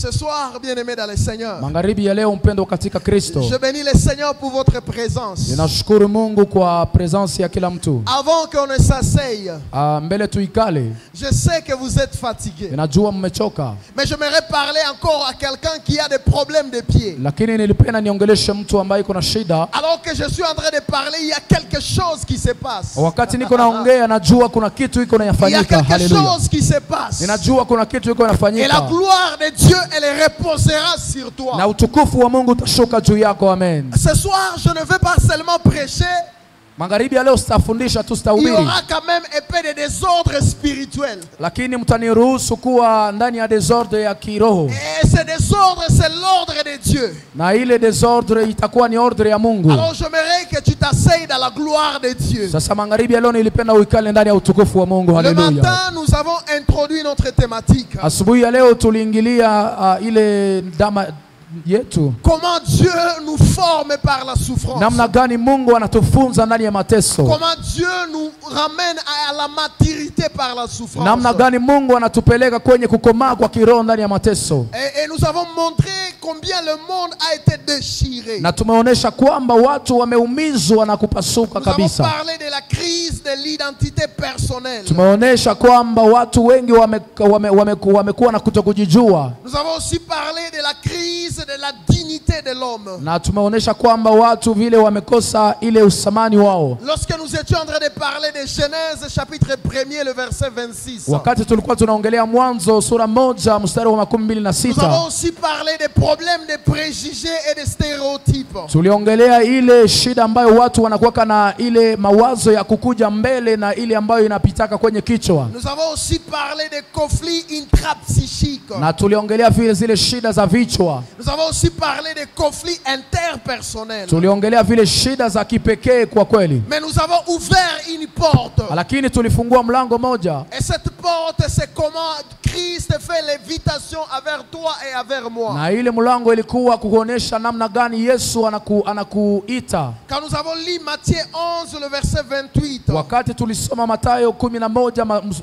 Ce soir, bien-aimés dans le Seigneur, Magharibi ya leo mpendo katika Kristo. je bénis le Seigneur pour votre présence. Ninashukuru Mungu kwa presence ya kila mtu. Avant qu'on ne s'asseye, Mbele tuikale. je sais que vous êtes fatigués. Ninajua mmechoka. Mais j'aimerais parler encore à quelqu'un qui a des problèmes de pied. Lakini nilipenda niongeleshe mtu ambaye iko na shida. Alors que je suis en train de parler, il y a quelque chose qui se passe. Wakati niko naongea najua kuna kitu iko Il y a inafanyika. quelque Haleluya. chose qui se passe. Ninajua kuna kitu iko Et la inafanyika. gloire de Dieu, elle reposera sur toi. Na utukufu wa Mungu utashuka juu yako. Amen. Ce soir, je ne veux pas seulement prêcher. Magharibi ya leo sitafundisha tu, Il y sitahubiri. aura quand même un peu de désordre spirituel. Lakini mtaniruhusu kuwa ndani ya desordre ya kiroho. Et ce désordre, c'est l'ordre de Dieu. Na ile desordre itakuwa ni ordre ya Mungu. Alors j'aimerais que tu t'asseyes dans la gloire de Dieu. Sasa magharibi ya leo nilipenda uikale ndani ya utukufu wa Mungu. Le Haleluya. matin, nous avons introduit notre thématique. Asubuhi ya leo tuliingilia ile dama yetu. Comment Dieu nous forme par la souffrance. Namna gani Mungu anatufunza ndani ya mateso. Comment Dieu nous ramène à la maturité par la souffrance. Namna gani Mungu anatupeleka kwenye kukomaa kwa kiroho ndani ya mateso. Et nous avons montré combien le monde a été déchiré. Na tumeonesha kwamba watu wameumizwa na kupasuka Nous avons kabisa. parlé de la crise de l'identité personnelle. Tumeonesha kwamba watu wengi wamekuwa na kutokujijua. Nous avons aussi parlé de la crise de la dignité de l'homme. Na tumeonesha kwamba watu vile wamekosa ile usamani wao. Lorsque nous étions en train de parler de Genèse chapitre 1er le verset 26. Wakati tulikuwa tunaongelea Mwanzo sura 1 mstari wa 26. Nous avons aussi parlé des problèmes de préjugés et de stéréotypes. Tuliongelea ile shida ambayo watu wanakuwa na ile mawazo ya kukuja mbele na ile ambayo inapitaka kwenye kichwa. Nous avons aussi parlé des conflits intrapsychiques. Na tuliongelea vile zile shida za vichwa. Nous avons aussi parlé des conflits interpersonnels. Tuliongelea vile shida za kipekee kwa kweli. Mais nous avons ouvert une porte. Lakini tulifungua mlango moja. Et cette porte, c'est comment Christ fait l'invitation envers toi et envers moi. Na ile mlango ilikuwa kuonesha namna gani Yesu anakuita. Quand nous avons lu Matthieu 11 le verset 28. Wakati tulisoma Mathayo 11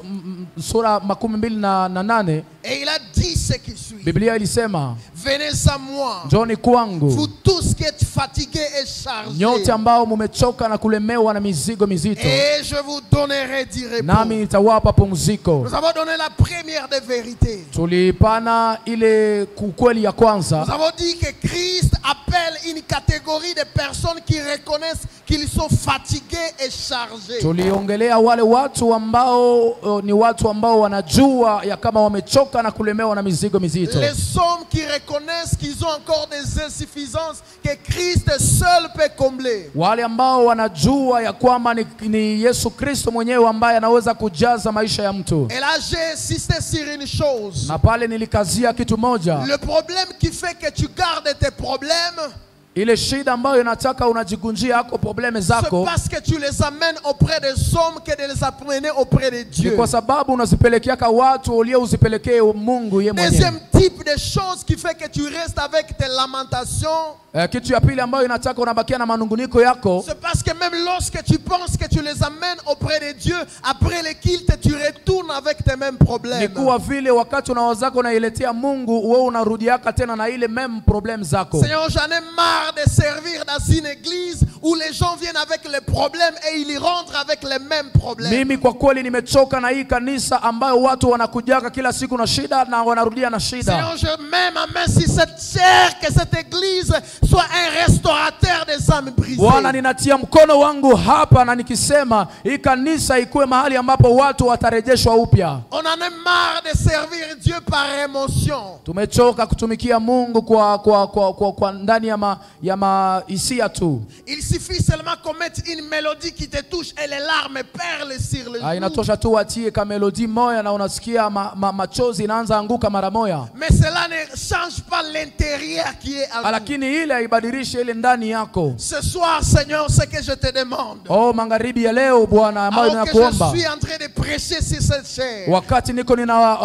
sura 28. Et il a dit ce qui suit. Biblia ilisema, venez à moi, njoni kwangu, vous tous qui êtes fatigués et chargés, nyote ambao mumechoka na kulemewa na mizigo mizito, et je vous donnerai du repos. nami nitawapa pumziko. Nous avons donné la première des vérités. Tulipana ile ukweli ya kwanza. Nous avons dit que Christ appelle une catégorie de personnes qui reconnaissent qu'ils sont fatigués et chargés. Tuliongelea wale watu ambao ni watu ambao wanajua ya kama wamechoka na kulemewa na mizigo mizito. Les hommes qui reconnaissent qu'ils ont encore des insuffisances que Christ seul peut combler. Wale ambao wanajua ya kwamba ni Yesu Kristo mwenyewe ambaye anaweza kujaza maisha ya mtu. Et là j'ai insisté sur une chose. Na pale nilikazia kitu moja. Le problème qui fait que tu gardes tes problèmes, ile shida ambayo inataka unajigunjia yako probleme zako, c'est parce que tu les amènes auprès des hommes que de les amener auprès de Dieu. Ni kwa sababu unazipelekea watu ulio uzipelekee Mungu yeye mwenyewe. Deuxième type de chose qui fait que tu restes avec tes lamentations, kitu ya pili ambayo inataka unabakia na manunguniko yako, c'est parce que même lorsque tu penses que tu les amènes auprès de Dieu, après le culte tu retournes avec tes mêmes problèmes. Ni kuwa vile wakati unawazako unailetea Mungu wewe unarudiaka tena na ile même problème zako. Seigneur, j'en ai marre de servir dans une église où les gens viennent avec les problèmes et ils rentrent avec les mêmes problèmes. Mimi kwa kweli nimechoka na hii kanisa ambayo watu wanakujaka kila siku na shida na wanarudia na shida. Seigneur, je mets ma main sur cette chair, que cette église soit un restaurateur des âmes brisées. Bwana, ninatia mkono wangu hapa na nikisema hii kanisa ikuwe mahali ambapo watu watarejeshwa upya. On en a marre de servir Dieu par émotion. Tumechoka kutumikia Mungu kwa ndani ya hisia tu. Il suffit seulement qu'on mette une mélodie qui te touche et les larmes perlent sur les joues. Inatosha tu watie ka melodi moya na unasikia machozi inaanza anguka mara moya. Mais cela ne change pas l'intérieur qui est à vous. Lakini ile haibadilishi ile ndani yako. Ce soir, Seigneur, ce que je te demande. Oh, magharibi ya leo Bwana ambayo ninakuomba. Je suis en train de prêcher sur cette chair. Wakati niko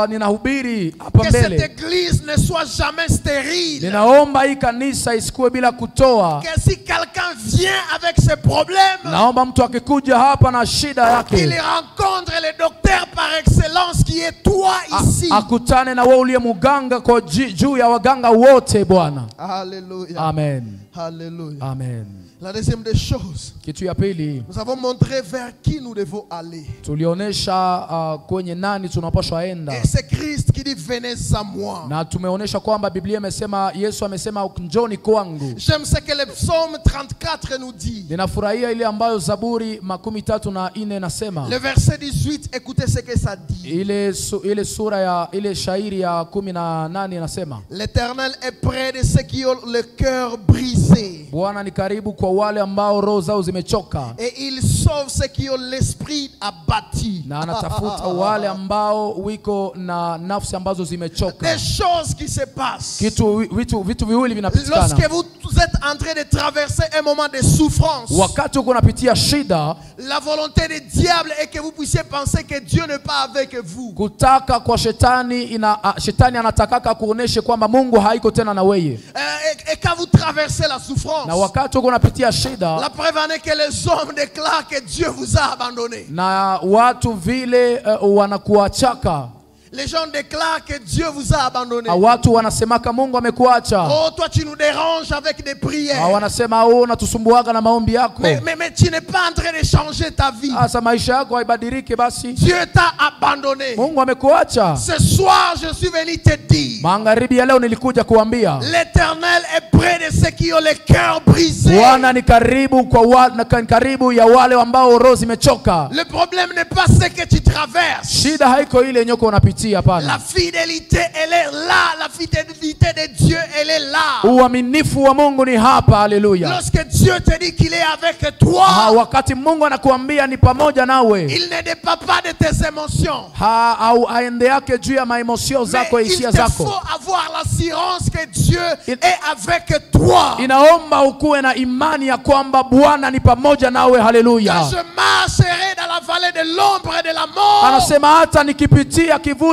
ninahubiri hapa mbele. Que cette église ne soit jamais stérile. Ninaomba hii kanisa isikuwe bila kutoa. Que si quelqu'un vient avec ses problèmes, Naomba mtu akikuja hapa na shida qu'il yake, rencontre le docteur par excellence qui est toi ici. akutane na wewe uliye muganga kwa juu ya waganga wote Bwana. Alléluia. Amen. Alléluia. Amen. La deuxième des choses, Kitu ya pili, nous avons montré vers qui nous devons aller. tulionyesha kwenye nani tunapaswa enda. Et c'est Christ qui dit venez à moi. Na tumeonyesha kwamba Biblia imesema, Yesu amesema njoni kwangu. J'aime ce que le psaume 34 nous dit. Ninafurahia ile ambayo Zaburi 34 nasema. Le verset 18, écoutez ce que ça dit. Ile sura ya ile shairi ya 18 nasema, L'Éternel est près de ceux qui ont le cœur brisé. Bwana ni karibu kwa wale ambao roho zao zimechoka. Et il sauve ceux qui ont l'esprit abattu. Na anatafuta wale ambao wiko na nafsi ambazo zimechoka. Des choses qui se passent. Vitu viwili vinapitikana. Lorsque vous êtes en train de traverser un moment de souffrance, wakati uko unapitia shida, la volonté du diable est que vous puissiez penser que Dieu n'est pas avec vous. Kutaka kwa shetani shetani anatakaka kuoneshe kwamba Mungu haiko tena na wewe. Et quand vous traversez la souffrance, na wakati uko unapitia shida, la preuve en est que les hommes déclarent que Dieu vous a abandonné. Na watu vile wanakuachaka. Les gens déclarent que Dieu vous a abandonné. Watu wanasemaka Mungu amekuacha. Oh, toi tu nous déranges avec des prières. Wanasema unatusumbuaga na maombi yako. Mais tu n'es pas en train de changer ta vie. Asa maisha yako haibadilike basi. Dieu t'a abandonné. Mungu amekuacha. Ce soir je suis venu te dire. Magharibi ya leo nilikuja kuambia. L'Éternel est près de ceux qui ont le cœur brisé. Bwana ni karibu karibu ya wale ambao roho zimechoka. Le problème n'est pas ce que tu traverses. Shida haiko ile nyoko unapitia. La fidélité elle est là, la fidélité de Dieu elle est là. Uaminifu wa Mungu ni hapa, haleluya. Lorsque Dieu te dit qu'il est avec toi, wakati Mungu anakuambia ni pamoja nawe, il ne dépend pas de tes émotions. Au aende yake juu ya maemosio zako, hisia zako. Il faut avoir l'assurance que Dieu est avec toi. Inaomba ukuwe na imani ya kwamba Bwana ni pamoja nawe, haleluya. Quand je marcherai dans la vallée de l'ombre et de la mort, anasema hata nikipitia kivuli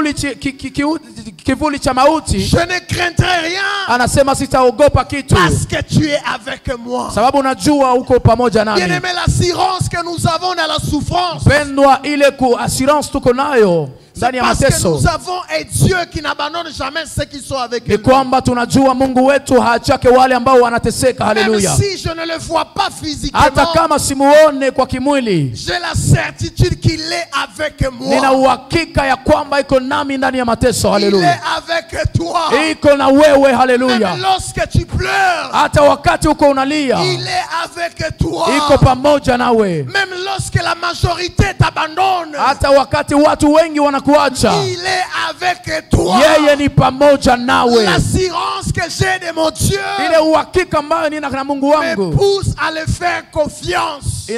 cha mauti, je ne craindrai rien. Anasema sitaogopa kitu. Parce que tu es avec moi. Sababu najua uko pamoja nami. Bien-aimé, l'assurance que nous avons dans la souffrance, pendwa ile assurance tuko nayo ndani ya mateso. Parce que nous avons un Dieu qui n'abandonne jamais ceux qui sont avec lui. Ni kwamba tunajua Mungu wetu haachake wale ambao wanateseka, haleluya. Même si je ne le vois pas physiquement, hata kama simuone kwa kimwili, j'ai la certitude qu'il est avec moi. Nina uhakika ya kwamba iko nami ndani ya mateso, haleluya. Il est avec toi. Iko na wewe, haleluya. Même lorsque tu pleures, hata wakati uko unalia, il est avec toi. Iko pamoja nawe. Même lorsque la majorité t'abandonne, hata wakati watu wengi wanakuacha, il est avec toi. Yeye ni pamoja nawe. L'assurance que j'ai de mon Dieu ile uhakika ambayo nina na Mungu wangu me pousse à le faire confiance.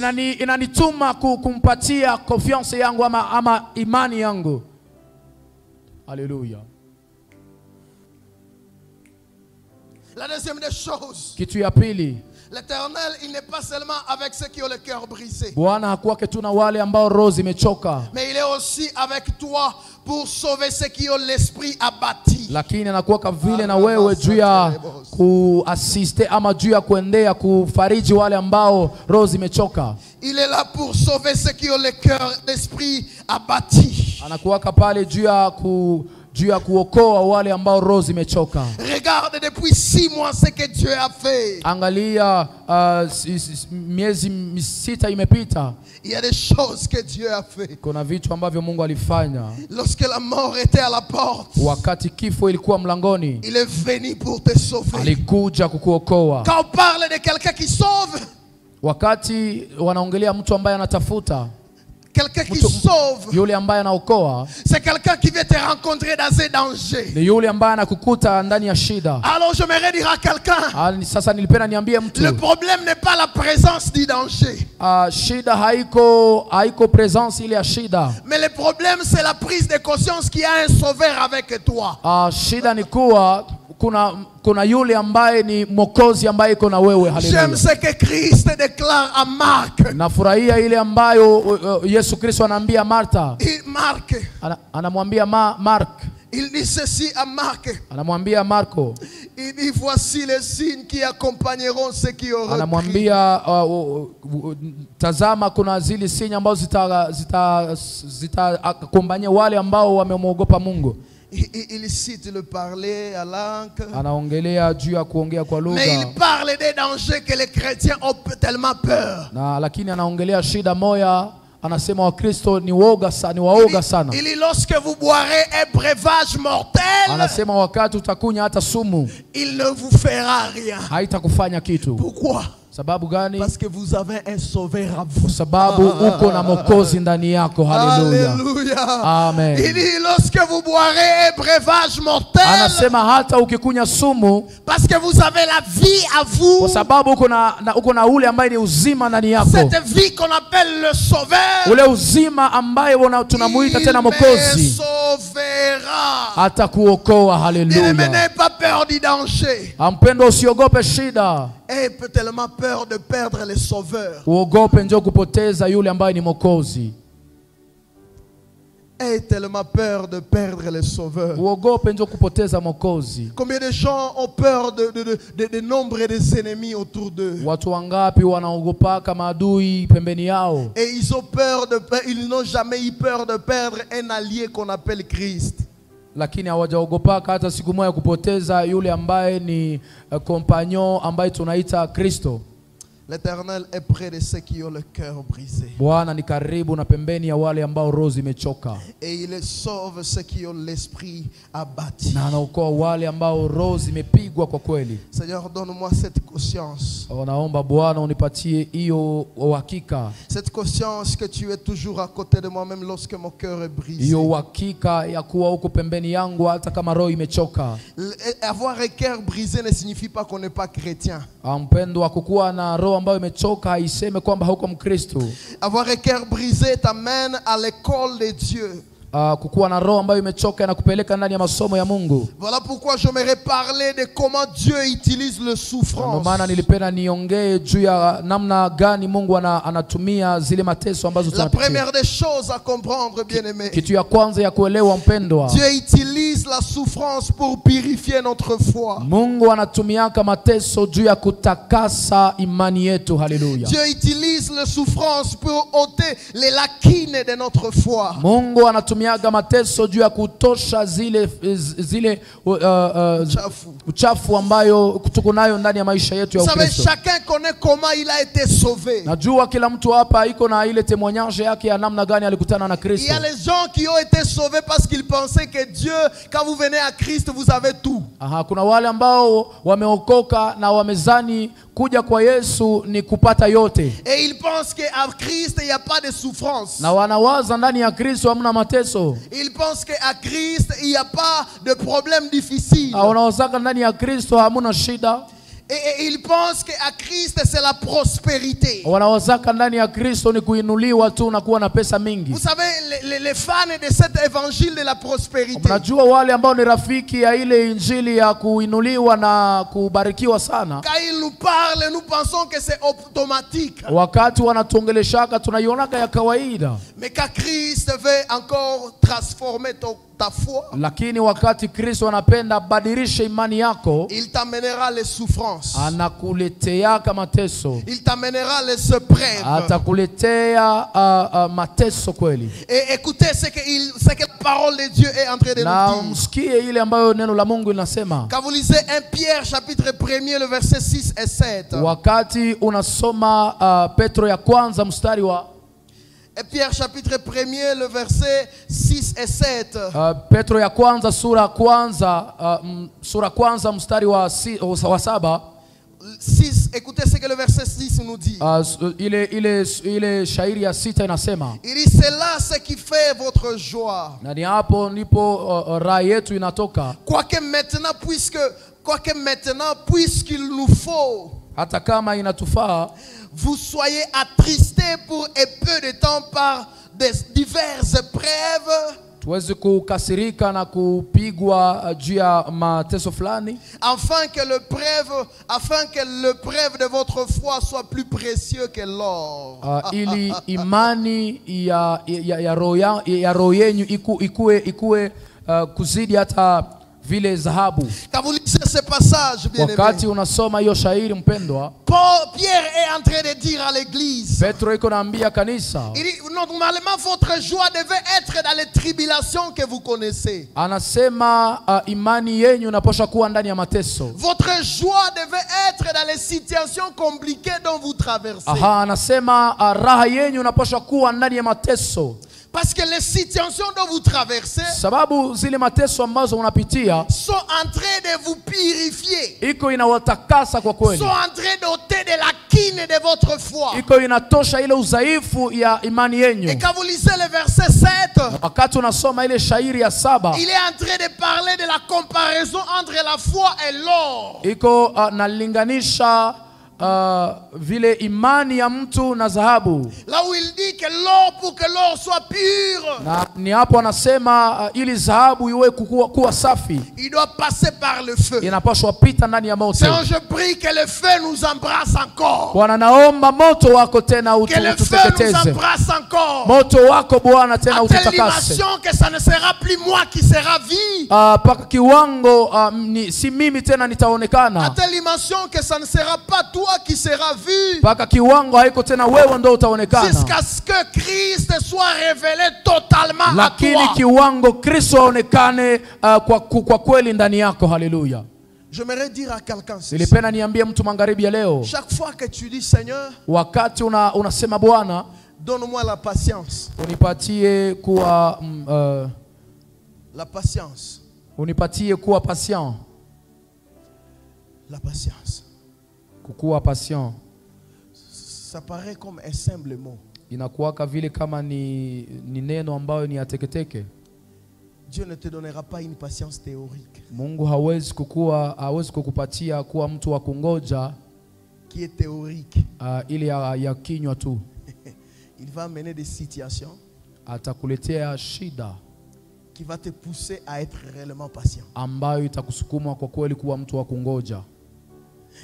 Inanituma kumpatia confiance yangu ama imani yangu. Haleluya. La deuxième des choses, kitu ya pili, l'Éternel, il n'est pas seulement avec ceux qui ont le cœur brisé. Bwana hakuwa tu na wale ambao roho zimechoka, mais il est aussi avec toi pour sauver ceux qui ont l'esprit abattu. Lakini anakuwa vile na wewe juu ya kuasiste ama juu ya kuendea kufariji wale ambao roho zimechoka. Il est là pour sauver ceux qui ont le cœur, l'esprit abattu. Anakuwa pale juu ya kuokoa wale ambao roho zimechoka. Regarde depuis 6 mois ce que Dieu a fait. Angalia miezi 6 imepita. Il y a des choses que Dieu a fait. Kuna vitu ambavyo Mungu alifanya. Lorsque la mort était à la porte, wakati kifo ilikuwa mlangoni, il est venu pour te sauver. Alikuja kukuokoa. Quand on parle de quelqu'un qui sauve, wakati wanaongelea mtu ambaye anatafuta, quelqu'un qui sauve, yule ambaye anaokoa, c'est quelqu'un qui vient te rencontrer dans un danger. Ni yule ambaye anakukuta ndani ya shida. Alors j'aimerais dire à quelqu'un, sasa nilipenda niambie mtu, le problème n'est pas la présence du danger. Shida haiko présence ile ya shida. Mais le problème c'est la prise de conscience qu'il y a un sauveur avec toi. Shida ni kuwa kuna yule ambaye ni mwokozi ambaye iko na wewe, haleluya. J'aime ce que Christ déclare à Marc. Nafurahia ile ambayo Yesu Kristo anaambia Martha. Marc. Anamwambia Mark. Il dit ceci à Marc. Anamwambia Marko. Il dit voici les signes qui accompagneront ceux qui auront cru. Anamwambia tazama kuna zile sinyi ambazo zitakumbania wale ambao wamemwogopa Mungu. Il cite le parler à langue. Anaongelea juu ya kuongea kwa lugha. Mais il parle des dangers que les chrétiens ont tellement peur. Na lakini anaongelea shida moja, anasema Wakristo ni waoga sana. Il dit lorsque vous boirez un breuvage mortel, anasema wakati utakunya hata sumu, il ne vous fera rien. Haitakufanya kitu. Pourquoi? Sababu gani? Parce que vous avez un sauveur à vous. Sababu uko na Mwokozi ndani yako. Haleluya. Amen. Il dit lorsque vous boirez un breuvage mortel, anasema hata ukikunya sumu, parce que vous avez la vie à vous. Kwa sababu uko na ule ambaye ni uzima ndani yako. Cette vie qu'on appelle le sauveur. Ule uzima ambaye tunamuita tena Mwokozi. Atakuokoa. Haleluya. Ne n'ayez pas peur du danger. Ampendo, usiogope shida. Et tellement peur de perdre les sauveurs. Uogope njoo kupoteza yule ambaye ni Mwokozi. Et tellement peur de perdre les sauveurs. Uogope njoo kupoteza Mwokozi. Combien de gens ont peur de nombre des ennemis autour d'eux? Watu wangapi wanaogopa kama adui pembeni yao? Et ils n'ont jamais eu peur de perdre un allié qu'on appelle Christ. Lakini hawajaogopa hata siku moja kupoteza yule ambaye ni compagnon ambaye tunaita Kristo. L'Éternel est près de ceux qui ont le cœur brisé. Bwana ni karibu na pembeni ya wale ambao roho zimechoka. Et il sauve ceux qui ont l'esprit abattu. Na anaokoa wale ambao roho zimepigwa kwa kweli. Seigneur, donne-moi cette conscience. Naomba Bwana unipatie hiyo uhakika. Cette conscience que tu es toujours à côté de moi même lorsque mon cœur est brisé. Hiyo uhakika ya kuwa uko pembeni yangu hata kama roho imechoka. Avoir un cœur brisé ne signifie pas qu'on n'est pas chrétien. Mpendwa, kukuwa na roho ambayo imechoka haiseme kwamba hauko Mkristo. Avoir un cœur brisé t'amène à l'école de Dieu. Kukuwa na roho ambayo imechoka inakupeleka ndani ya masomo ya Mungu. Voilà pourquoi j'aimerais parler de comment Dieu utilise le souffrance. Ndio maana nilipenda niongee juu ya namna gani Mungu anatumia zile mateso ambazo tunapitia. La première des choses à comprendre, bien-aimé. Kitu ya kwanza ya kuelewa mpendwa. Dieu utilise la souffrance pour purifier notre foi. Mungu anatumiaka mateso juu ya kutakasa imani yetu. Haleluya. Dieu utilise la souffrance pour ôter les lacunes de notre foi. Mungu anatumia mateso juu ya kutosha zile uchafu ambayo tuko nayo ndani ya maisha yetu ya Ukristo. Chacun connaît comment il a été sauvé. Najua kila mtu hapa iko na ile témoignage yake ya namna gani alikutana na Kristo. Il y a les gens qui ont été sauvés parce qu'ils pensaient que Dieu, quand vous venez à Christ, vous avez tout. Kuna wale ambao wameokoka na wamezani kuja kwa Yesu ni kupata yote. Et ils pensent qu'à Christ il n'y a pas de souffrance. Na wanawaza ndani ya Kristo hamna mateso. Ils pensent qu'à Christ il n'y a pas de problème difficile. Wanawazaka ndani ya Kristo hamna shida. Et ils pensent qu'à Christ c'est la prospérité. Wanawazaka ndani ya Kristo ni kuinuliwa tu na kuwa na pesa mingi. Vous savez les fans de cet évangile de la prospérité. Mnajua wale ambao ni rafiki ya ile injili ya kuinuliwa na kubarikiwa sana. Quand ils nous parlent, nous pensons que c'est automatique. Wakati wanatuongeleshaka tunaionaka ya kawaida. Mais quand Christ veut encore transformer ta foi, lakini wakati Kristo anapenda badilisha imani yako, il t'amènera les souffrances. Anakuletea mateso. Il t'amènera les épreuves. Atakuletea mateso kweli. Et écoutez ce que la parole de Dieu est en train de nous dire. Msikie ile ambayo neno la Mungu linasema. Quand vous lisez 1 Pierre chapitre 1er le verset 6 et 7. Wakati unasoma Petro ya kwanza mstari wa Et Pierre chapitre 1er le verset 6 et 7. Petro ya kwanza sura kwanza mstari wa 7. 6, écoutez ce que le verset 6 nous dit. Ile shairi ya 6 inasema. Il dit c'est là ce qui fait votre joie. Na ni hapo ndipo raha yetu inatoka. Quoique maintenant puisqu'il nous faut, hata kama inatufaa, vous soyez attristés pour un peu de temps par des diverses épreuves, tuweze kukasirika na kupigwa juu ya mateso fulani, afin que l'épreuve de votre foi soit plus précieux que l'or. Ili imani ya roho yenu ikue kuzidi hata vile dhahabu. Quand vous lisez ce passage, bien aimé, Wakati unasoma hiyo shairi mpendwa, Pierre est en train de dire à l'église, Petro iko naambia kanisa, il dit, normalement votre joie devait être dans les tribulations que vous connaissez. anasema imani yenyu inapaswa kuwa ndani ya mateso. Votre joie devait être dans les situations compliquées dont vous traversez. Anasema raha yenyu inapaswa kuwa ndani ya mateso. Parce que les situations dont vous traversez sababu zile mateso ambazo unapitia sont en train de vous purifier, iko inawatakasa kwa kweli, sont en train d'ôter de la quine de votre foi. iko inatosha ile udhaifu ya imani yenyu. Et quand vous lisez le verset 7, wakati unasoma ile shairi ya 7, il est en train de parler de la comparaison entre la foi et l'or. iko nalinganisha vile imani ya mtu na dhahabu. Là où il dit que l'or, pour que l'or soit pur, na ni hapo anasema ili dhahabu iwe kuwa safi, il doit passer par le feu. inapaswa pita ndani ya moto. Seigneur, je prie que le feu nous embrasse encore. Bwana, naomba moto wako tena Que le feu nous embrasse encore. Moto wako Bwana tena ututakase. Que ça ne sera plus moi qui sera vie. Paka kiwango si mimi tena nitaonekana. À telle dimension que ça ne sera pas toi qui sera vu. Paka kiwango haiko tena wewe ndo utaonekana. Jusqu'à ce que Christ soit révélé totalement à toi. Lakini kiwango Kristo aonekane kwa kweli ndani yako. Haleluya. J'aimerais dire à quelqu'un ceci. Nilipenda niambie mtu magharibi ya leo. Chaque fois que tu dis Seigneur, wakati unasema Bwana, donne-moi la patience. Unipatie kuwa la patience. Unipatie kuwa patient. La patience. Kukuwa patient. Ça paraît comme un simple mot. Inakuwaka vile kama ni neno ambayo ni ateketeke. Dieu ne te donnera pas une patience théorique. Mungu hawezi kukupatia kuwa mtu wa kungoja qui est théorique. Ili ya kinywa tu. Il va amener des situations atakuletea shida qui va te pousser à être réellement patient. Ambayo itakusukuma kwa kweli kuwa mtu wa kungoja.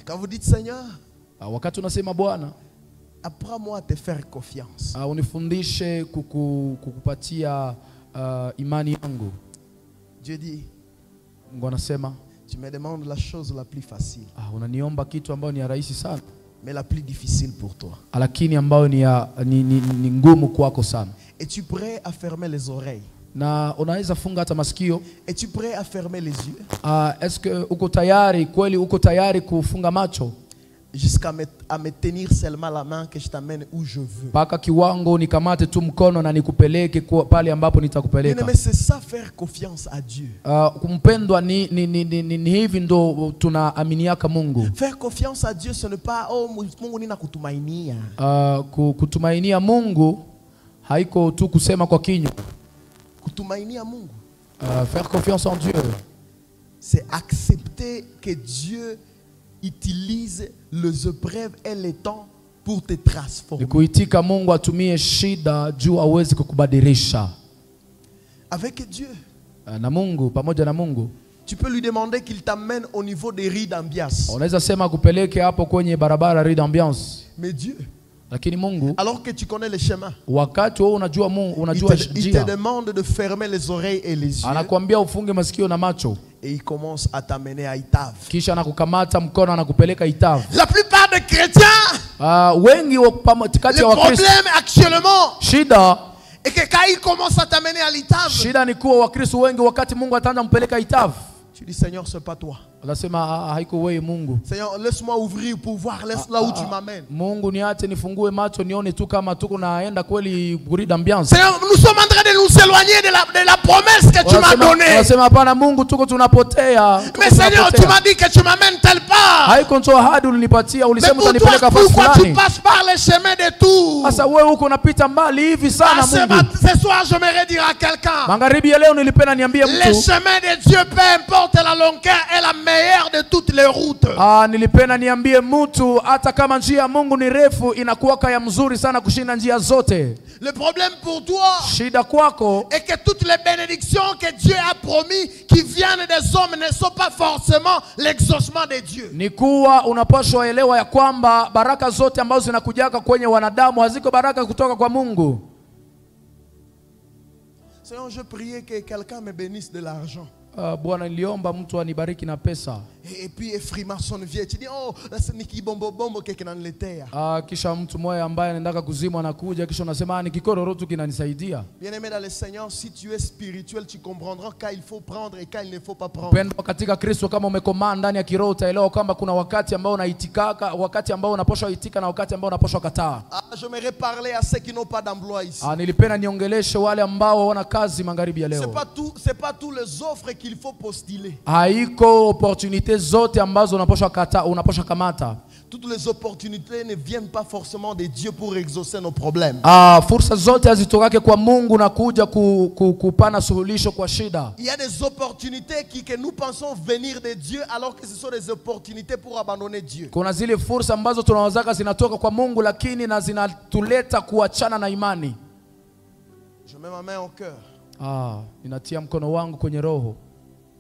Quand vous dites Seigneur, wakati unasema Bwana, apprends-moi à te faire confiance. Unifundishe kukupatia imani yangu. Dieu dit, Mungu anasema, tu me demandes la chose la plus facile. Unaniomba kitu ambayo ni rahisi sana, mais la plus difficile pour toi. Lakini ambayo ni ngumu kwako sana. Et tu prêt à fermer les oreilles? Na unaweza funga hata masikio. Et tu prêt à fermer les yeux? Est-ce que uko tayari kweli, uko tayari kufunga macho? Jusqu'à me tenir seulement la main que je t'amène où je veux. Paka kiwango nikamate tu mkono na nikupeleke pale ambapo nitakupeleka. Mais c'est ça, faire confiance à Dieu. Kumpendwa ni hivi ndo tunaaminiaka Mungu. Faire confiance à Dieu, ce n'est pas Mungu ninakutumainia. Kutumainia Mungu haiko tu kusema kwa kinywa. Kutumainia Mungu. Faire confiance en Dieu, c'est accepter que Dieu utilise les épreuves et les temps pour te transformer. Kuitika Mungu atumie shida juu aweze kukubadilisha. Avec Dieu, na Mungu, pamoja na Mungu, tu peux lui demander qu'il t'amène au niveau des rues d'ambiance. Unaweza sema kupeleke hapo kwenye barabara rue d'ambiance. Mais Dieu, lakini Mungu, alors que tu connais le chemin, wakati wewe unajua Mungu, unajua njia, il te demande de fermer les oreilles et les yeux. Anakuambia ufunge masikio na macho. Et il commence à t'amener à Itav. Kisha anakukamata mkono anakupeleka Itav. La plupart des chrétiens, wengi kati ya Wakristo, le problème actuellement, shida, et que quand il commence à t'amener à l'Itav, shida ni kuwa Wakristo wengi wakati Mungu ataanza mpeleka Itav, tu dis Seigneur, c'est pas toi. Unasema haiko wewe Mungu. Seigneur, laisse-moi ouvrir pour voir là où tu m'amènes. Mungu niache nifungue macho nione tu kama tuko naenda kweli rue d'ambiance. Seigneur, nous sommes en train de nous éloigner de la promesse que tu m'as donnée. Unasema hapana Mungu, tuko tunapotea. Mais Seigneur, tu m'as dit que tu m'amènes telle part. Haiko ndio ahadi ulinipatia, ulisema utanipeleka fasi fulani. Pourquoi tu fulani. passes par les chemins de tout? Sasa wewe uko unapita mbali hivi sana Mungu. Ce soir, j'aimerais dire à quelqu'un, magharibi ya leo nilipenda niambie mtu, les chemins de Dieu, peu importe la longueur, est la meilleure de toutes les routes. Nilipenda niambie mtu hata kama njia ya Mungu ni refu, inakuwa ya mzuri sana kushinda njia zote. Le problème pour toi, shida kwako, est que toutes les bénédictions que Dieu a promis qui viennent des hommes ne sont pas forcément l'exaucement de Dieu. Ni kuwa unapaswa elewa ya kwamba baraka zote ambazo zinakujaka kwenye wanadamu haziko baraka kutoka kwa Mungu. Seigneur, je priais que quelqu'un me bénisse de l'argent. Bwana niliomba mtu anibariki na pesa. Et puis Freemason vient, tu dis oh, c'est Niki Bombo Bombo qui nan letea. Kisha mtu mmoja ambaye anaenda kuzimu anakuja kisha unasema nikikororo tu kinanisaidia. Bien-aimé dans le Seigneur, si tu es spirituel, tu comprendras quand il faut prendre et quand il ne faut pas prendre. Pendo katika Kristo, kama umekomaa ndani ya kiroho utaelewa kwamba kuna wakati ambao unaitikaka, wakati ambao unapaswa itika na wakati ambao unapaswa kataa. Je m'aimerais parler à ceux qui n'ont pas d'emploi ici. Nilipenda niongeleshe wale ambao hawana kazi magharibi ya leo. C'est pas tous les offres qu'il faut postuler. Haiko opportunité zote ambazo unapaswa kamata. Toutes les opportunités ne viennent pas forcément de Dieu pour exaucer nos problèmes. Fursa zote hazitokake kwa Mungu na kuja kupana suluhisho kwa shida. Il y a des opportunités que nous pensons venir de Dieu alors que ce sont des opportunités pour abandonner Dieu. Kuna zile fursa ambazo tunawazaka zinatoka kwa Mungu lakini na zinatuleta kuachana na imani. Je mets ma main au cœur. Ninatia mkono wangu kwenye roho.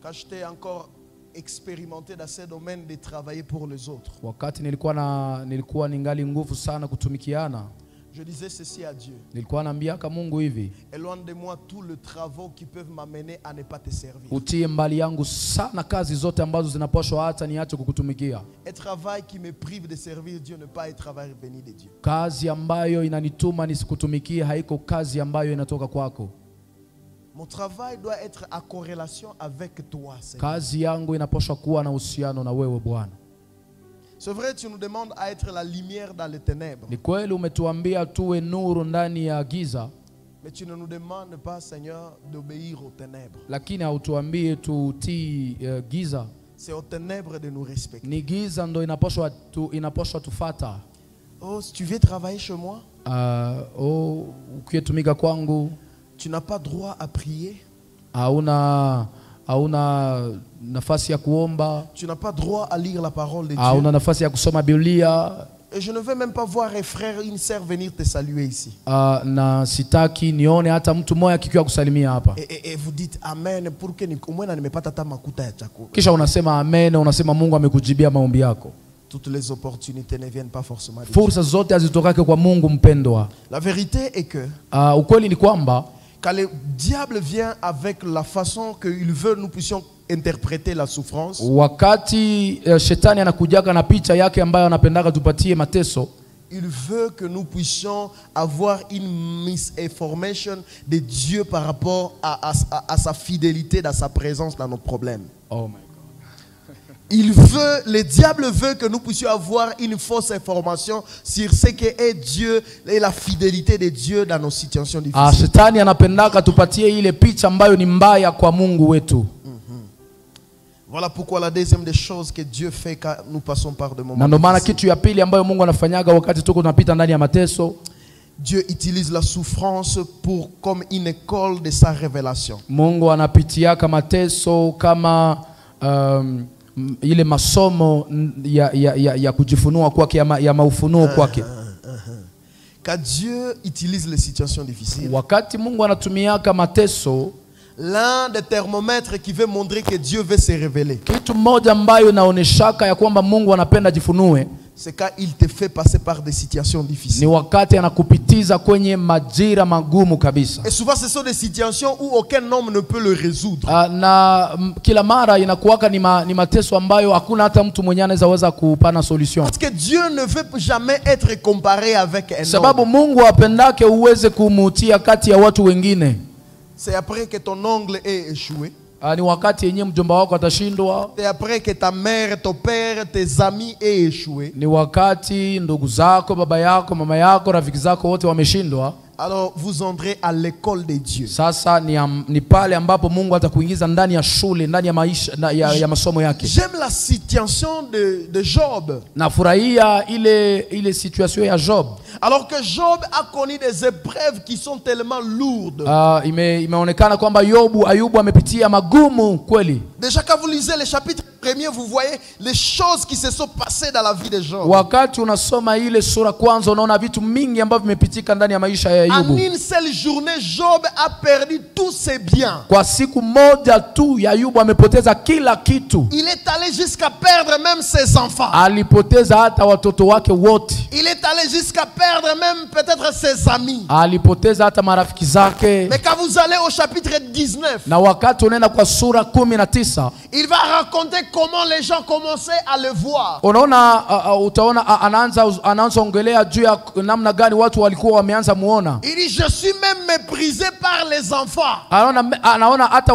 Quand j'étais encore expérimenté dans ces domaines de travailler pour les autres. Wakati nilikuwa ningali nguvu sana kutumikiana. Je disais ceci à Dieu. Nilikuwa naambiaka Mungu hivi. Éloigne de moi tous les travaux qui peuvent m'amener à ne pas te servir. Utie mbali yangu sana kazi zote ambazo zinapaswa hata niache kukutumikia. Un travail qui me prive de servir Dieu ne pas un travail béni de Dieu. Kazi ambayo inanituma nisikutumikie haiko kazi ambayo inatoka kwako. Mon travail doit être en corrélation avec toi, Seigneur. Kazi yangu inapaswa kuwa na uhusiano na wewe Bwana. C'est vrai, tu nous demandes à être la lumière dans les ténèbres. Ni kweli umetuambia tuwe nuru ndani ya giza. Mais tu ne nous demandes pas, Seigneur, d'obéir aux ténèbres. Lakini hautuambie tutii giza. C'est aux ténèbres de nous respecter. Ni giza ndo inapaswa tufata. Oh, si tu veux travailler chez moi, ukietumika kwangu, tu n'as pas droit à prier. Hauna nafasi ya kuomba. Tu n'as pas droit à lire la parole de Dieu. Hauna nafasi ya kusoma Biblia. Et je ne veux même pas voir un frère, une sœur venir te saluer ici. Na sitaki nione hata mtu mmoja akikiwa kusalimia hapa. Et vous dites amen pour que umwena nimepata hata makuta ya chakula. Kisha unasema amen, unasema Mungu amekujibia maombi yako. Toutes les opportunités ne viennent pas forcément de Dieu. Fursa zote hazitokake kwa Mungu mpendwa. La vérité est que ukweli ni kwamba quand le diable vient avec la façon qu'il veut nous puissions interpréter la souffrance, wakati shetani anakujaka na picha yake ambayo anapendaka tupatie mateso, il veut que nous puissions avoir une misinformation de Dieu par rapport à sa fidélité dans sa présence dans nos problèmes. Oh my God. Le diable veut que nous puissions avoir une fausse information sur ce qu'est Dieu et la fidélité de Dieu dans nos situations difficiles. Shetani anapendaka tupatie ile picha ambayo ni mbaya kwa Mungu wetu. Voilà pourquoi la deuxième des choses que Dieu fait quand nous passons par des moments. Na ndo maana kitu ya pili ambayo Mungu anafanyaga wakati tuko tunapita ndani ya mateso, Dieu utilise la souffrance comme une école de sa révélation. Mungu anapitiaka mateso kama ile masomo ya kujifunua kwake, ya maufunuo kwake. Quand Dieu utilise les situations difficiles, wakati Mungu anatumiaka mateso, l'un des thermomètres qui veut montrer que Dieu veut se révéler, kitu moja ambayo inaoneshaka ya kwamba Mungu anapenda jifunue, c'est quand il te fait passer par des situations difficiles. Ni wakati anakupitiza kwenye majira magumu kabisa. Et souvent ce sont des situations où aucun homme ne peut le résoudre. Na kila mara inakuwaka ni mateso ambayo hakuna hata mtu mwenye anaweza kupana solution. Parce que Dieu ne veut jamais être comparé avec un homme. Sababu Mungu apendake uweze kumutia kati ya watu wengine. C'est après que ton ongle ait échoué. Ni wakati yenye mjomba wako atashindwa. C'est après que ta mère, ton père, tes amis aient échoué. Ni wakati ndugu zako, baba yako, mama yako, rafiki zako wote wameshindwa. Alors vous entrez à l'école de Dieu. Sasa ni pale ambapo Mungu atakuingiza ndani ya shule, ndani ya maisha ya masomo yake. J'aime la situation de Job. Nafurahia ile situation ya Job. Alors que Job a connu des épreuves qui sont tellement lourdes. Imeonekana kwamba Ayubu amepitia magumu kweli. Déjà quand vous lisez les chapitres 1er, vous voyez les choses qui se sont passées dans la vie de Job. Wakati unasoma ile sura kwanza unaona vitu mingi ambavyo vimepitika ndani ya maisha ya En Ayubu. une seule journée, Job a perdu tous ses biens. Kwa siku moja tu Ayubu amepoteza kila kitu. Il est allé jusqu'à perdre même ses enfants. Alipoteza hata watoto wake wote. Il est allé jusqu'à perdre même peut-être ses amis. Alipoteza hata marafiki zake. Mais quand vous allez au chapitre 19, Na wakati unaenda kwa sura 19, il va raconter comment les gens commençaient à le voir. unaona utaona anaanza ongelea juu ya namna gani watu walikuwa wameanza muona. Il dit, je suis même méprisé par les enfants. Anaona hata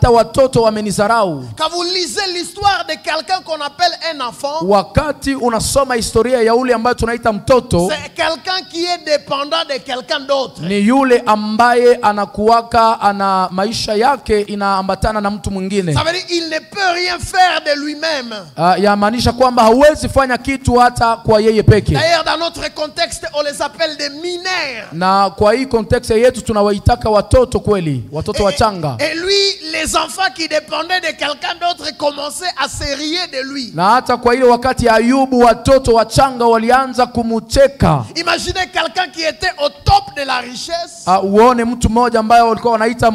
watoto wamenizarau. Quand vous lisez l'histoire de quelqu'un qu'on appelle un enfant, Wakati unasoma historia ya ule ambaye tunaita mtoto, c'est quelqu'un qui est dépendant de quelqu'un d'autre. ni yule ambaye anakuwaka ana maisha yake inaambatana na mtu mwingine. Ça veut dire il ne peut rien faire de lui-même. Yamaanisha kwamba hawezi fanya kitu hata kwa yeye peke. D'ailleurs, dans notre contexte, on les appelle des mineurs. Na kwa hii context yetu tunawaitaka watoto kweli, watoto wachanga. Et lui, les enfants qui dépendaient de quelqu'un d'autre commençaient à se rier de lui. Na hata kwa ile wakati Ayubu watoto wachanga walianza kumucheka. Imaginez quelqu'un qui était au top de la richesse. Uone mtu mmoja ambaye walikuwa wanaita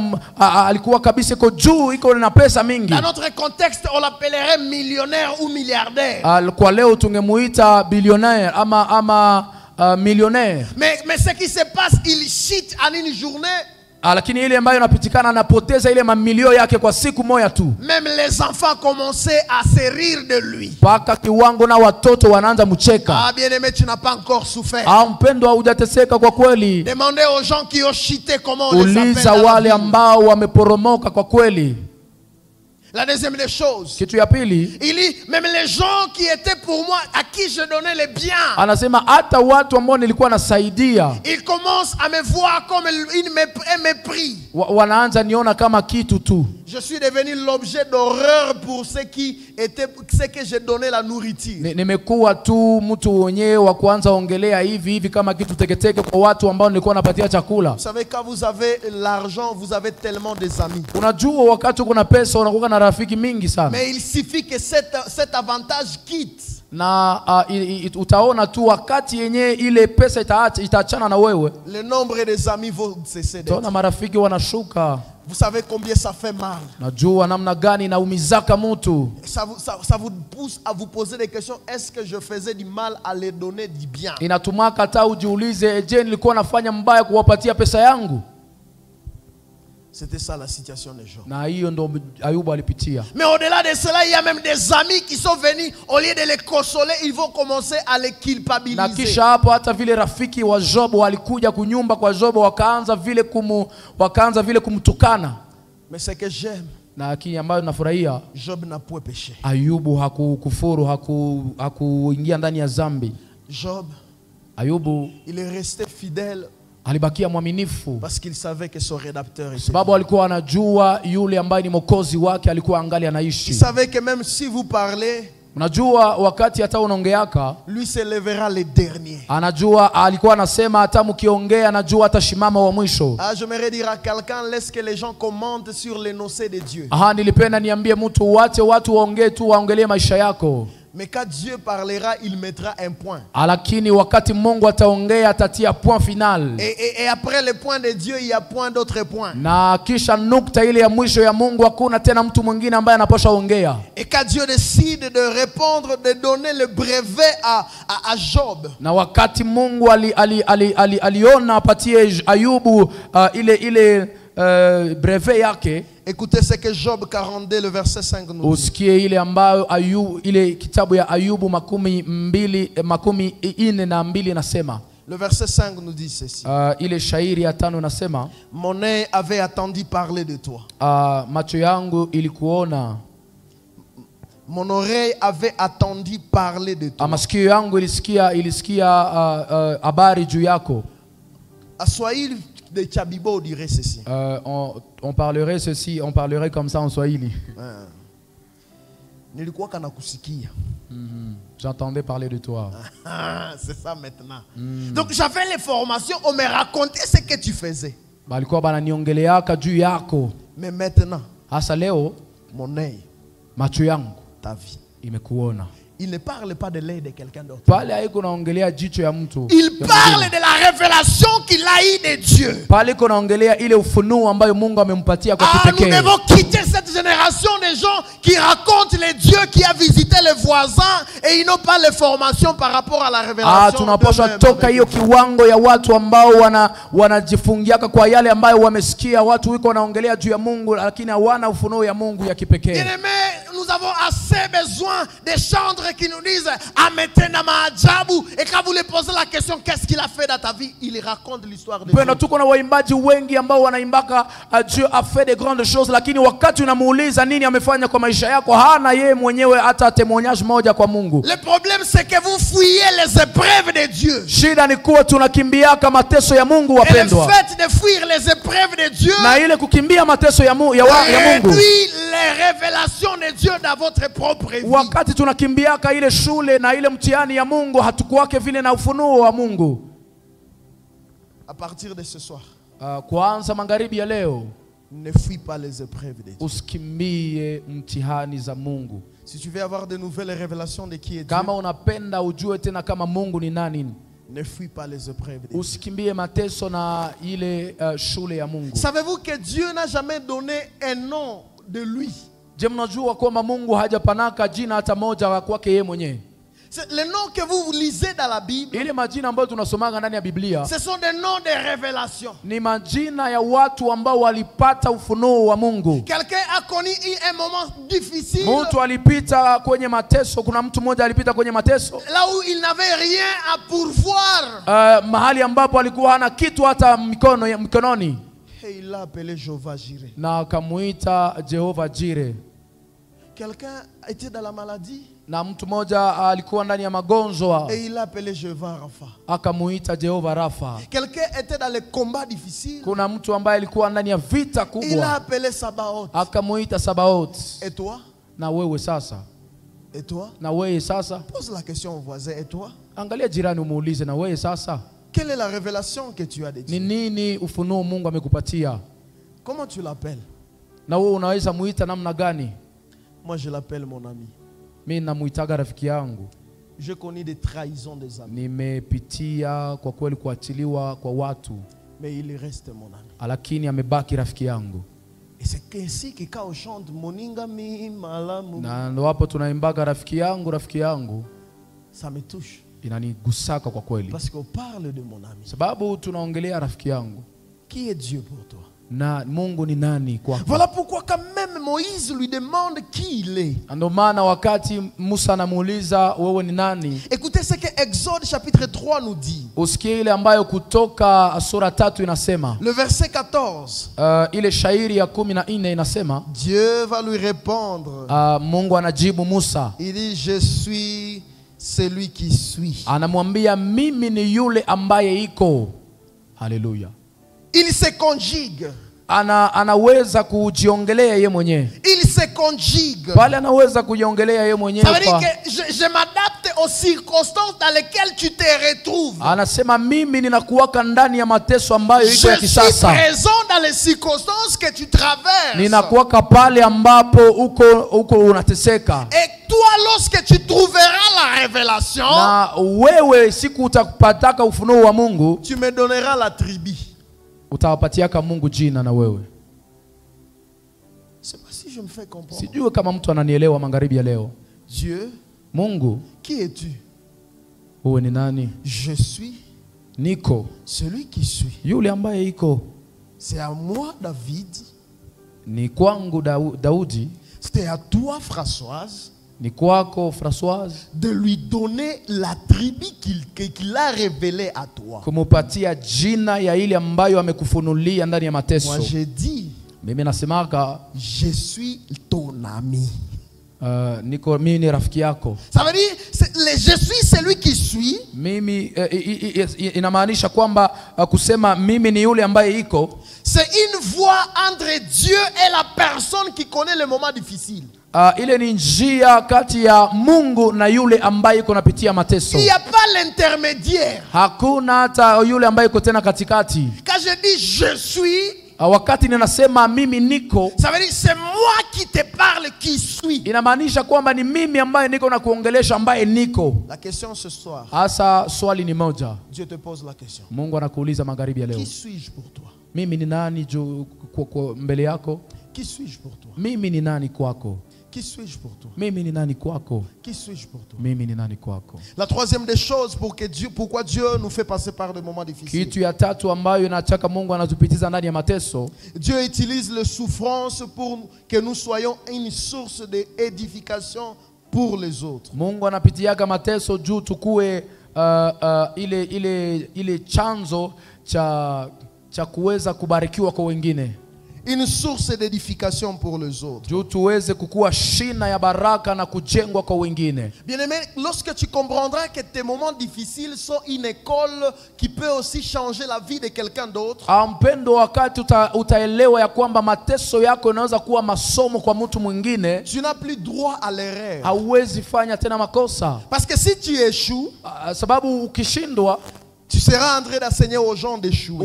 alikuwa kabisa iko juu, iko na pesa mingi. Dans notre contexte, on l'appellerait millionnaire ou milliardaire. Kwa leo tungemuita billionnaire ama millionnaire. Mais ce qui se passe, il cheat en une journée. Lakini ile ambayo inapitikana anapoteza ile mamilio yake kwa siku moja tu. Même les enfants commençaient à se rire de lui. Paka kiwango na watoto wanaanza mcheka. Ah, bien-aimé, tu n'as pas encore souffert. Mpendwa, hujateseka kwa kweli. Demandez aux gens qui ont cheaté comment on les appelle. Uliza wale ambao wameporomoka kwa kweli. La deuxième des choses, kitu ya pili, il dit même les gens qui étaient pour moi, à qui je donnais les biens, anasema hata watu ambao nilikuwa nasaidia, ils commencent à me voir comme un mépris. Wanaanza niona kama kitu tu. Je suis devenu l'objet d'horreur pour ceux que j'ai donné la nourriture. Nimekuwa tu mtu wenyewe wa kuanza ongelea hivi kama kitu teketeke kwa watu ambao nilikuwa napatia chakula. Vous savez, quand vous avez l'argent, vous avez tellement des amis. Unajua wakati uko na pesa unakuwa na rafiki mingi sana. Mais il suffit que cet avantage quitte. Na utaona tu wakati yenye ile pesa itaachana na wewe, le nombre des amis vont cesser d'être. Tuna marafiki wanashuka. Vous savez combien ça fait mal. Najua namna gani inaumizaka mtu. Ça vous pousse à vous poser des questions. Est-ce que je faisais du mal à les donner du bien? Inatumaka hata ujiulize, je, nilikuwa nafanya mbaya kuwapatia pesa yangu? C'était ça la situation de Job. Na hiyo ndo Ayubu alipitia. Mais au-delà de cela, il y a même des amis qui sont venus, au lieu de les consoler, ils vont commencer à les culpabiliser. Na kisha hapo hata vile rafiki wa Job walikuja kunyumba kwa Job wakaanza vile kumtukana. Mais ce que j'aime, na kile ambayo nafurahia, Job n'a point péché. Ayubu hakukufuru, hakuingia ndani ya dhambi. Job, Ayubu, il est resté fidèle. Alibakia mwaminifu parce qu'il savait que son rédacteur était. Sababu alikuwa anajua yule ambaye ni mwokozi wake alikuwa angali anaishi. Il savait que même si vous parlez, unajua wakati hata unaongeaka, lui se lèvera le dernier. Anajua alikuwa anasema hata mkiongea anajua atashimama wa mwisho. J'aimerais dire à quelqu'un, laisse que les gens commentent sur l'énoncé de Dieu. Nilipenda niambie mtu wache watu waongee tu, waongelee maisha yako. Mais quand Dieu parlera, il mettra un point. Lakini wakati Mungu ataongea atatia point final. Et après le point de Dieu, il y a point d'autres points. Na kisha nukta ile ya mwisho ya Mungu hakuna tena mtu mwingine ambaye anapaswa ongea. Et quand Dieu décide de répondre, de donner le brevet à Job. Na wakati Mungu aliona apatie Ayubu ile brevet yake. Écoutez ce que Job 42 le verset 5 nous dit. Usikie ile ambayo ile kitabu ya Ayubu 42 nasema. Le verset 5 nous dit ceci. Ile shairi ya 5 nasema, mon œil avait attendu parler de toi. Macho yangu ilikuona. Mon oreille avait attendu parler de toi. Masikio yangu ilisikia habari juu yako. À Swahili de Chabibo on dirait ceci. On parlerait ceci, on parlerait comme ça en Swahili. Nilikuwa kana kusikia. J'entendais parler de toi. C'est ça maintenant. Donc j'avais les formations, on me racontait ce que tu faisais. Balikuwa bananiongeleaka juu yako. Mais maintenant, hasa leo, mon œil macho yangu ta vie. imekuona. Il ne parle pas de l'œil de quelqu'un d'autre. Pale haiko naongelea jicho ya mtu. Il parle de la révélation qu'il a eue de Dieu. Pale iko naongelea ile ufunuo ambayo Mungu amempatia kwa Nous kipekee. devons quitter cette génération de gens qui racontent les dieux qui a visité les voisins et ils n'ont pas les formations par rapport à la révélation. Tunaposha toka hiyo kiwango ya watu ambao wanajifungiaka kwa yale ambayo wamesikia. Watu wiko wanaongelea juu ya Mungu lakini hawana ufunuo ya Mungu ya kipekee. Nous avons assez besoin des chantres qui nous disent Ametenda maajabu, et quand vous lui posez la question qu'est-ce qu'il a fait dans ta vie, il raconte l'histoire de Dieu. Tuko na waimbaji wengi ambao wanaimbaka Dieu a fait de grandes choses, lakini wakati unamuuliza nini amefanya kwa maisha yako hana yeye mwenyewe hata témoignage moja kwa Mungu. Le problème c'est que vous fuyez les épreuves de Dieu. Shida ni kuwa tunakimbiaka mateso ya Mungu wapendwa. Et le fait de fuir les épreuves de Dieu, na ile kukimbia mateso ya Mungu réduit les révélations de Dieu dans votre propre vie. Wakati tunakimbiaka ile shule na ile mtihani ya Mungu hatukuwake vile na ufunuo wa Mungu. À partir de ce soir, kuanza magharibi ya leo, ne fuis pas les épreuves de Dieu. Usikimbie mtihani za Mungu. Si tu veux avoir de nouvelles révélations de qui est Dieu, kama unapenda ujue tena kama Mungu ni nani, ne fuis pas les épreuves de Dieu. Usikimbie mateso na ile shule ya Mungu. Savez-vous que Dieu n'a jamais donné un nom de lui? Je, mnajua kwamba Mungu hajapanaka jina hata moja kwake yeye mwenyewe? Les noms que vous lisez dans la Bible, ile majina ambayo tunasomanga ndani ya Biblia, ce sont des noms de révélation. Ni majina ya watu ambao walipata ufunuo wa Mungu. Quelqu'un a connu un moment difficile. Mtu alipita kwenye mateso. Kuna mtu mmoja alipita kwenye mateso, là où il n'avait rien à pourvoir. Mahali ambapo alikuwa hana kitu hata mikononi. Et il l'a appelé Jéhovah Jireh. Na akamuita Jehova Jireh. Quelqu'un était dans la maladie. Na mtu mmoja alikuwa ndani ya magonjwa. Et il l'a appelé Jéhovah Rapha. Akamuita Jehova Rafa. Quelqu'un était dans les combats difficiles. Kuna mtu ambaye alikuwa ndani ya vita kubwa. Il l'a appelé Sabaoth. Akamuita Sabaoth. Et toi? Na wewe sasa? Et toi? Na wewe sasa? Pose la question au voisin. Et toi? Angalia jirani umuulize na wewe sasa? Quelle est la révélation que tu as de Dieu? Ni nini ufunuo Mungu amekupatia? Comment tu l'appelles? Na wewe unaweza muita namna gani? Moi je l'appelle mon ami. Mimi namuitaga rafiki yangu. Je connais des trahisons des amis. Nimepitia kwa kweli kuachiliwa kwa watu. Mais il reste mon ami. Lakini amebaki rafiki yangu. Et c'est ainsi que quand on chante Moninga mi malamu, na ndo hapo tunaimbaga rafiki yangu, ça me touche. Inanigusaka kwa kweli. Parce qu'on parle de mon ami. Sababu tunaongelea rafiki yangu. Qui est Dieu pour toi? Na Mungu ni nani kwako? Voilà pourquoi quand même Moïse lui demande qui il est. Ndio maana wakati Musa anamuuliza wewe ni nani? Écoutez ce que Exode chapitre 3 nous dit. Usikie ile ambayo Kutoka sura 3 inasema. Le verset 14. Ile shairi ya 14 inasema. Dieu va lui répondre. Mungu anajibu Musa. Il dit je suis celui qui suis. Anamwambia mimi ni yule ambaye iko. Haleluya. Il se conjugue. Anaweza kujiongelea yeye mwenyewe. Il se conjugue. Pale anaweza kujiongelea yeye mwenyewe. Ça veut dire que je m'adapte aux circonstances dans lesquelles tu te retrouves. Anasema mimi ninakuwaka ndani ya mateso ambayo iko ya kisasa. Je suis présent dans les circonstances que tu traverses. Ninakuwaka pale ambapo uko unateseka. Et toi lorsque tu trouveras la révélation, na wewe siku utakupataka ufunuo wa Mungu, tu me donneras la tribu. Utawapatiaka Mungu jina na wewe. C'est pas si je me fais comprendre. Sijui kama mtu ananielewa magharibi ya leo. Dieu, Mungu, qui es-tu? Wewe ni nani? Je suis niko celui qui suis. Yule ambaye iko. C'est à moi David. Ni kwangu Daudi. C'était à toi Françoise. Ni kwako Françoise. De lui donner la tribu qu'il a révélée à toi. Kumupatia jina ya ile ambayo amekufunulia ndani ya mateso. Moi je dis, mimi nasemaka, je suis ton ami. Niko mimi ni rafiki yako. Ça veut dire je suis celui qui suis. Mimi inamaanisha kwamba kusema mimi ni yule ambaye iko. C'est une voie entre Dieu et la personne qui connaît le moment difficile. Ile ni njia kati ya Mungu na yule ambaye iko napitia mateso. Il n'y a pas l'intermédiaire. Hakuna hata yule ambaye iko tena katikati. Quand je dis je suis, Wakati ninasema mimi niko, ça veut dire c'est moi qui te parle, qui suis. inamaanisha kwamba ni mimi ambaye niko na kuongelesha ambaye niko. La question ce soir, Asa swali ni moja. Dieu te pose la question. Mungu anakuuliza magharibi ya leo. Qui suis-je pour toi? Mimi ni nani kwa mbele yako? Qui suis-je pour toi? Mimi ni nani kwako? Qui suis-je pour toi? Mimi ni nani kwako? Qui suis-je pour toi? Mimi ni nani kwako? La troisième des choses pourquoi Dieu nous fait passer par des moments difficiles. Kitu ya tatu ambayo inataka Mungu anatupitiza ndani ya mateso. Dieu utilise les souffrances pour que nous soyons une source d'édification pour les autres. Mungu anapitiaga mateso juu tukue ile chanzo cha kuweza kubarikiwa kwa wengine. Une source d'édification pour les autres. Juu tuweze kukua shina ya baraka na kujengwa kwa wengine. Bien-aimé, lorsque tu comprendras que tes moments difficiles sont une école qui peut aussi changer la vie de quelqu'un d'autre. Mpendo, wakati utaelewa ya kwamba mateso yako inaweza kuwa masomo kwa mtu mwingine, Tu n'as plus droit à l'erreur. hauwezi fanya tena makosa. Parce que si tu échoues, Sababu ukishindwa, tu seras en train d'enseigner aux gens d'échouer.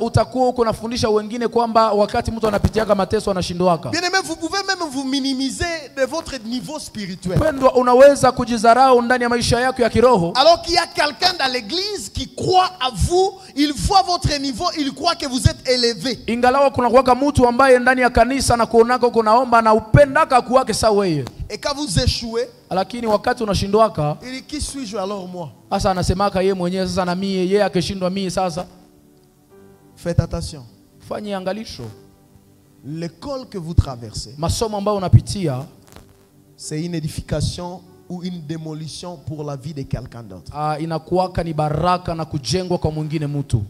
utakuwa uko nafundisha wengine kwamba wakati mtu anapitiaga mateso anashindwaka. Bien-aimé, vous pouvez même vous minimiser de votre niveau spirituel. Pendwa, unaweza kujizarau ndani ya maisha yako ya kiroho. Alors qu'il y a quelqu'un dans l'église qui croit à vous, il voit votre niveau, il croit que vous êtes élevé. Ingalawa kuna kuwaka mtu ambaye ndani ya kanisa na kuonaka uko naomba na upendaka kuwake sawa wewe. Et quand vous échouez, Lakini wakati unashindwaka, il dit qui suis-je alors moi? sasa anasemaka yeye mwenyewe sasa na mie, yeye akishindwa mie sasa. Faites attention. Fanye angalisho. L'école que vous traversez, Masomo ambayo unapitia, c'est une édification ou une démolition pour la vie de quelqu'un d'autre. inakuwaka ni baraka na kujengwa kwa mwingine mtu.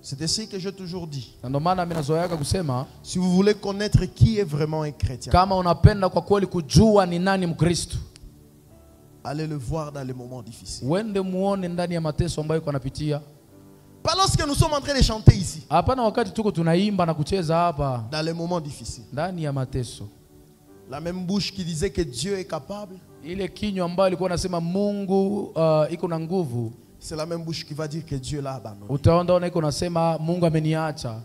C'est ainsi que j'ai toujours dit. Na ndio maana mimi nazoeaka kusema, Si vous voulez connaître qui est vraiment un chrétien, kama unapenda kwa kweli kujua ni nani Mkristo, allez le voir dans les moments difficiles. wende muone ndani ya mateso ambayo yuko anapitia. Pas lorsque nous sommes en train de chanter ici, Hapana wakati tuko tunaimba na kucheza hapa, dans les moments difficiles. ndani ya mateso. La même bouche qui disait que Dieu est capable, Ile kinywa ambayo ilikuwa nasema Mungu iko na nguvu, c'est la même bouche qui va dire que Dieu l'a abandonné. utaona iko nasema Mungu ameniacha,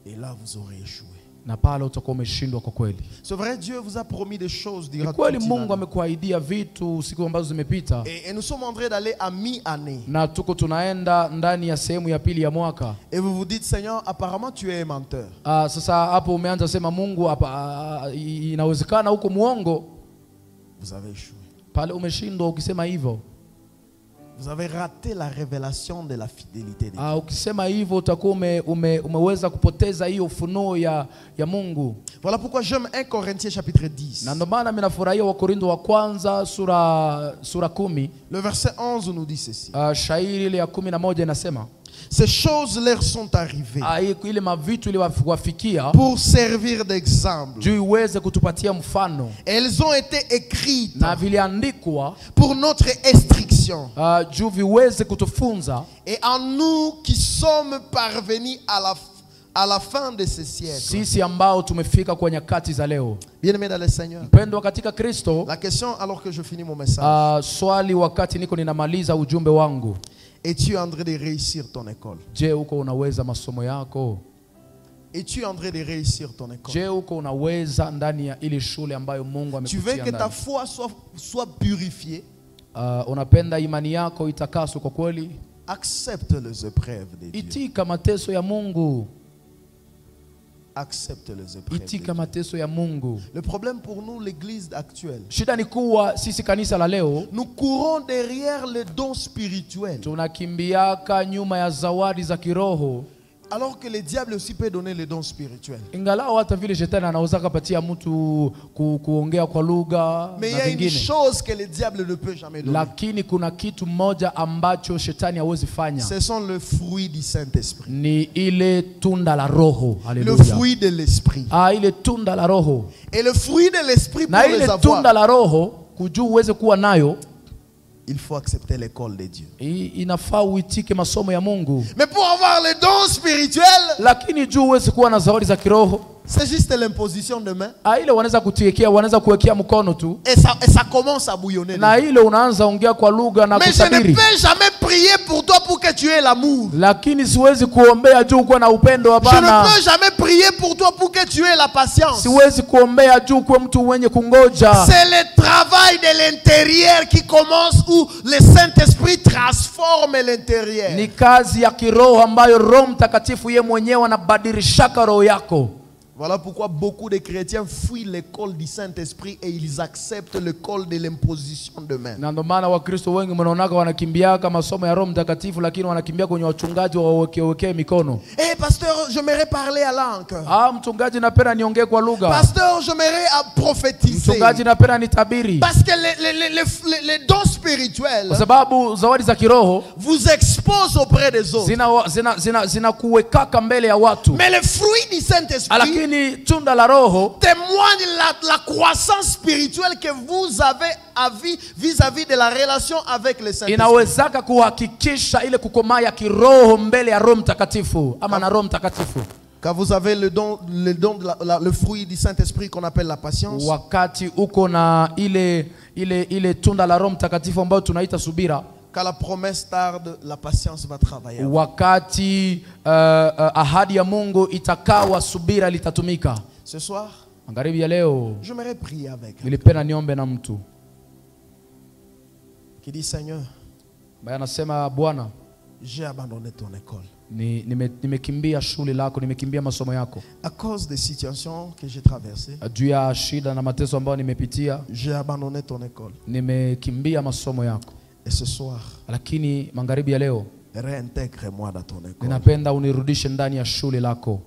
Et là, vous aurez échoué. na pale utakuwa umeshindwa kwa kweli. C'est vrai, Dieu vous a promis des choses Ni durant kweli toute Mungu l'année. amekuahidia vitu siku ambazo zimepita, Et nous sommes en train d'aller à mi-année. na tuko tunaenda ndani ya sehemu ya pili ya mwaka. Et vous vous dites, Seigneur, apparemment tu es un menteur. Sasa hapo umeanza sema Mungu hapa, inawezekana huko muongo. Vous avez échoué. Pale umeshindwa ukisema hivyo. Vous avez raté la révélation de la fidélité de Dieu. Ukisema hivyo utakuwa umeweza kupoteza hiyo ufunuo ya Mungu. Voilà pourquoi j'aime 1 Corinthiens chapitre 10. Na ndio maana mimi nafurahia Wakorintho wa kwanza sura 10. Le verset 11 nous dit ceci. Shairi ile ya 11 inasema, Ces choses leur sont arrivées ile mavitu iliwafikia pour servir d'exemple. juu iweze kutupatia mfano, Elles ont été écrites na viliandikwa pour notre instruction. juu viweze kutufunza, Et en nous qui sommes parvenus à la fin de ce siècle. sisi ambao tumefika kwa nyakati za leo. Bien-aimés dans le Seigneur. Mpendwa katika Kristo, La question alors que je finis mon message. swali wakati niko ninamaliza ujumbe wangu, Es-tu en train de réussir ton école? je uko unaweza masomo yako? Es-tu en train de réussir ton école? Je uko unaweza ndani ya ile shule ambayo Mungu Tu amekutia veux que ta ndani? foi soit purifiée? Unapenda imani yako itakaswe kwa kweli? Accepte les épreuves de Dieu. Itika mateso ya Mungu. Accepte les épreuves de Itika Dieu. mateso ya Mungu. Le problème pour nous, l'église actuelle, Shida ni kuwa sisi kanisa la leo nous courons derrière les dons spirituels, tunakimbiaka nyuma ya zawadi za kiroho, alors que le diable aussi peut donner les dons spirituels. ingalao hata vile shetani anaweza kupatia mtu kuongea kwa lugha Mais il y na a une vingine, chose que le diable ne peut jamais donner. lakini kuna kitu moja ambacho shetani hawezi fanya, Ce sont les fruits du Saint-Esprit. ni ile tunda la Roho. Le Haleluya. fruit de l'Esprit. Ile tunda la Roho. Et le fruit de l'Esprit, pour Na les ile avoir, tunda la Roho kujua uweze kuwa nayo, il faut accepter l'école de Dieu. inafaa uitike masomo ya Mungu. Mais pour avoir les dons spirituels, Lakini juu uweze kuwa na zawadi za kiroho, c'est juste l'imposition de main. ile wanaweza kutiekea, wanaweza kuwekea mkono tu, Et ça commence à bouillonner. na ile unaanza ongea kwa lugha na Mais je ne kutabiri. peux jamais prier pour toi pour que tu aies l'amour. lakini siwezi kuombea juu kuwa na upendo. Je ne Hapana, peux jamais prier pour toi pour que tu aies la patience. siwezi kuombea juu kuwa mtu mwenye kungoja. C'est le travail de l'intérieur qui commence où le Saint-Esprit transforme l'intérieur. Ni kazi ya kiroho ambayo Roho Mtakatifu yeye mwenyewe anabadilishaka roho yako. Voilà pourquoi beaucoup de chrétiens fuient l'école du Saint-Esprit et ils acceptent l'école de l'imposition de main. Na ndio maana Wakristo wengi mnaonaga wanakimbiaka masomo ya Roho Mtakatifu, lakini wanakimbia kwenye wachungaji wawekee mikono. Eh pasteur, j'aimerais parler à langue. Mchungaji napenda niongee kwa lugha. Pasteur, j'aimerais prophétiser. Mchungaji napenda nitabiri. Parce que les dons spirituels Kwa sababu zawadi za kiroho vous exposent auprès des autres. zina kuwekaka mbele ya watu. Mais le fruit du Saint-Esprit tunda la roho témoigne la croissance spirituelle que vous avez vis-à-vis de la relation avec le Saint-Esprit. Inawezaka kuhakikisha ile kukomaa ya kiroho mbele ya Roho Mtakatifu ama na Roho Mtakatifu. Quand vous avez le fruit du Saint-Esprit qu'on appelle la patience. Wakati uko na ile tunda la Roho Mtakatifu ambayo tunaita subira. Quand la promesse tarde, la patience va travailler. Wakati ahadi ya Mungu itakawa, subira litatumika. Ce soir, magharibi ya leo, j'aimerais prier avec. Nilipenda niombe na mtu qui dit Seigneur, ambaye anasema Bwana, j'ai abandonné ton école. Nimekimbia shule lako, nimekimbia masomo yako. À cause des situations que j'ai traversées, juu ya shida na mateso ambayo nimepitia, j'ai abandonné ton école. Nimekimbia masomo yako. Et ce soir, lakini magharibi ya leo, réintègre-moi dans ton école. Ninapenda unirudishe ndani ya shule lako.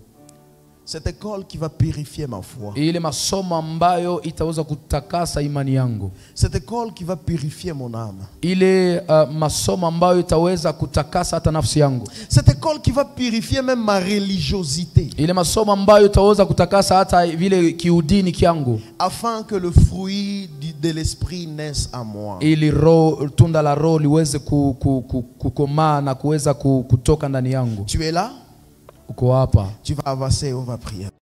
Cette école qui va purifier ma foi. Ile masomo ambayo itaweza kutakasa imani yangu. Cette école qui va purifier mon âme. Ile masomo ambayo itaweza kutakasa hata nafsi yangu. Cette école qui va purifier même ma religiosité. Ile masomo ambayo itaweza kutakasa hata vile kiudini kyangu. Afin que le fruit de l'esprit naisse en moi. Ili tunda la roho liweze kukomaa na kuweza kutoka ndani yangu. Tu es là? Uko hapa. Tu vas avancer, on va prier.